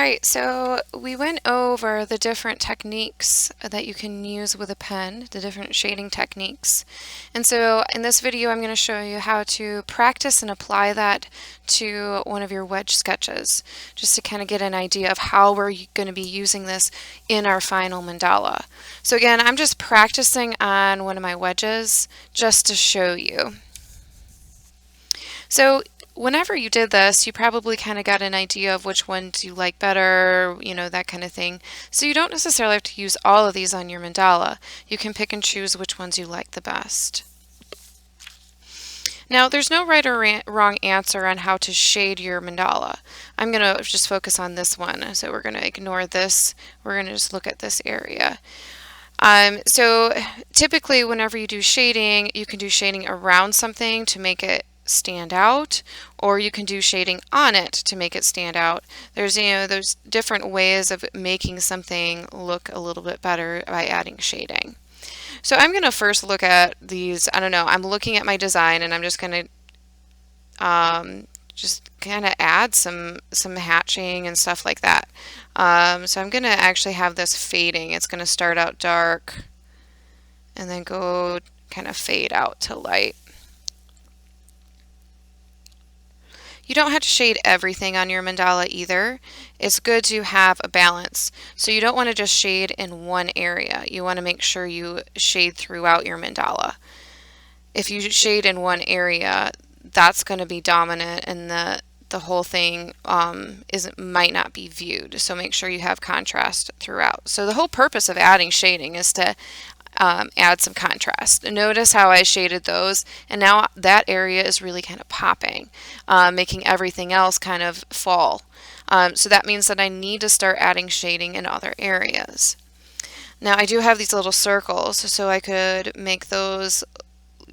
Alright, so we went over the different techniques that you can use with a pen, the different shading techniques. And so in this video I'm going to show you how to practice and apply that to one of your wedge sketches, just to kind of get an idea of how we're going to be using this in our final mandala. So again, I'm just practicing on one of my wedges just to show you. So whenever you did this, you probably kind of got an idea of which ones you like better, you know, that kind of thing. So you don't necessarily have to use all of these on your mandala. You can pick and choose which ones you like the best. Now, there's no right or wrong answer on how to shade your mandala. I'm going to just focus on this one. So we're going to ignore this. We're going to just look at this area. So typically whenever you do shading, you can do shading around something to make it stand out, or you can do shading on it to make it stand out. There's different ways of making something look a little bit better by adding shading. So I'm going to first look at these. I don't know, I'm looking at my design and I'm just going to just kind of add some hatching and stuff like that. So I'm going to actually have this fading. It's going to start out dark and then go kind of fade out to light. You don't have to shade everything on your mandala either. It's good to have a balance. So you don't want to just shade in one area. You want to make sure you shade throughout your mandala. If you shade in one area, that's going to be dominant and the whole thing might not be viewed. So make sure you have contrast throughout. So the whole purpose of adding shading is to add some contrast. Notice how I shaded those, and now that area is really kind of popping, making everything else kind of fall. So that means that I need to start adding shading in other areas. Now I do have these little circles, so I could make those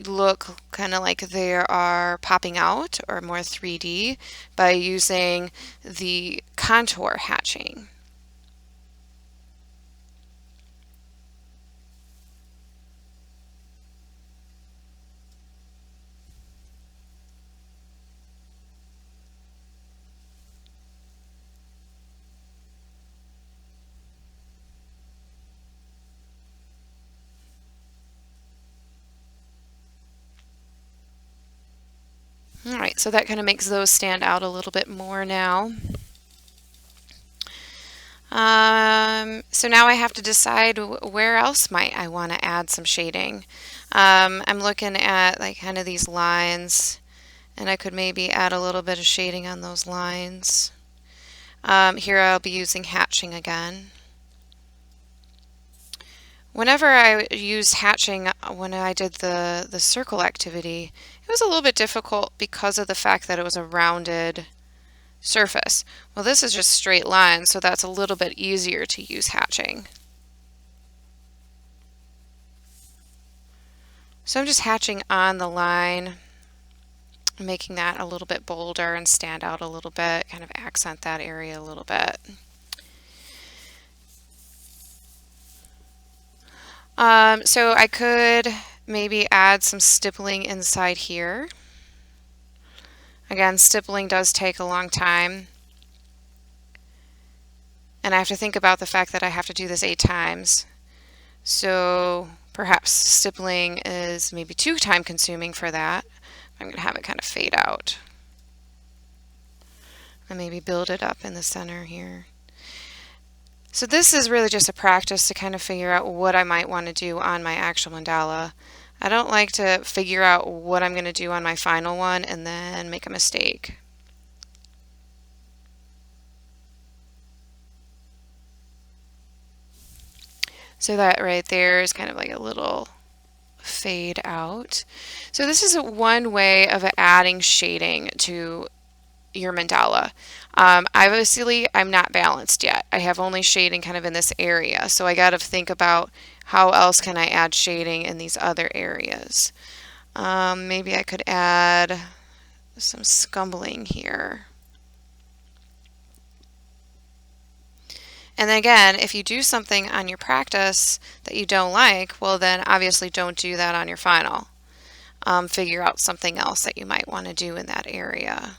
look kind of like they are popping out or more 3D by using the contour hatching. Alright, so that kind of makes those stand out a little bit more now. So now I have to decide where else might I want to add some shading. I'm looking at like kind of these lines, and I could maybe add a little bit of shading on those lines. Here I'll be using hatching again. Whenever I used hatching when I did the circle activity, it was a little bit difficult because of the fact that it was a rounded surface. Well, this is just straight lines, so that's a little bit easier to use hatching. So I'm just hatching on the line, making that a little bit bolder and stand out a little bit, kind of accent that area a little bit. So I could maybe add some stippling inside here. Again, stippling does take a long time. And I have to think about the fact that I have to do this 8 times. So perhaps stippling is maybe too time consuming for that. I'm going to have it kind of fade out. And maybe build it up in the center here. So this is really just a practice to kind of figure out what I might want to do on my actual mandala. I don't like to figure out what I'm going to do on my final one and then make a mistake. So that right there is kind of like a little fade out. So this is one way of adding shading to your mandala. Obviously, I'm not balanced yet. I have only shading kind of in this area, so I got to think about how else can I add shading in these other areas. Maybe I could add some scumbling here. And then again, if you do something on your practice that you don't like, well then obviously don't do that on your final. Figure out something else that you might want to do in that area.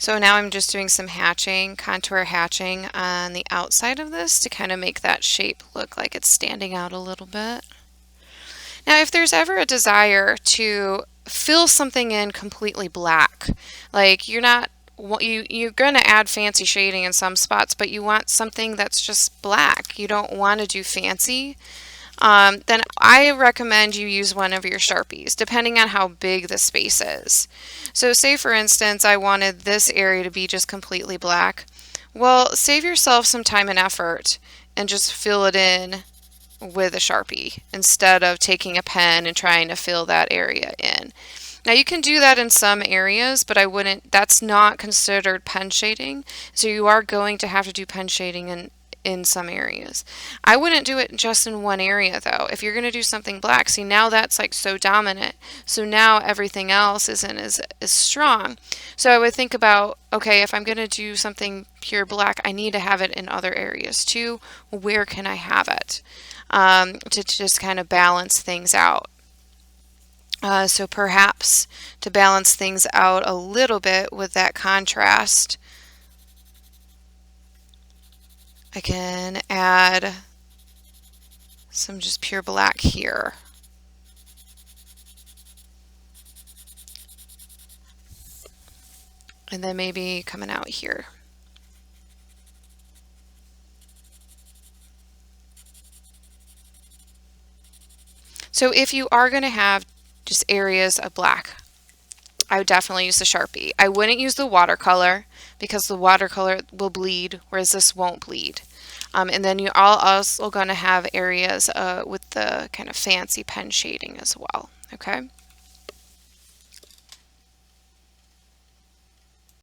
So now I'm just doing some hatching, contour hatching on the outside of this to kind of make that shape look like it's standing out a little bit. Now, if there's ever a desire to fill something in completely black, like you're going to add fancy shading in some spots, but you want something that's just black. You don't want to do fancy. Then I recommend you use one of your Sharpies, depending on how big the space is. So say for instance, I wanted this area to be just completely black. Well, save yourself some time and effort and just fill it in with a Sharpie instead of taking a pen and trying to fill that area in. Now you can do that in some areas, but that's not considered pen shading. So you are going to have to do pen shading in some areas. I wouldn't do it just in one area though. If you're going to do something black, see now that's like so dominant. So now everything else isn't as strong. So I would think about, okay, if I'm going to do something pure black, I need to have it in other areas too. Where can I have it? To just kind of balance things out. So perhaps to balance things out a little bit with that contrast, I can add some just pure black here. And then maybe coming out here. So if you are going to have just areas of black, I would definitely use the Sharpie. I wouldn't use the watercolor because the watercolor will bleed, whereas this won't bleed. And then you're also going to have areas with the kind of fancy pen shading as well. Okay.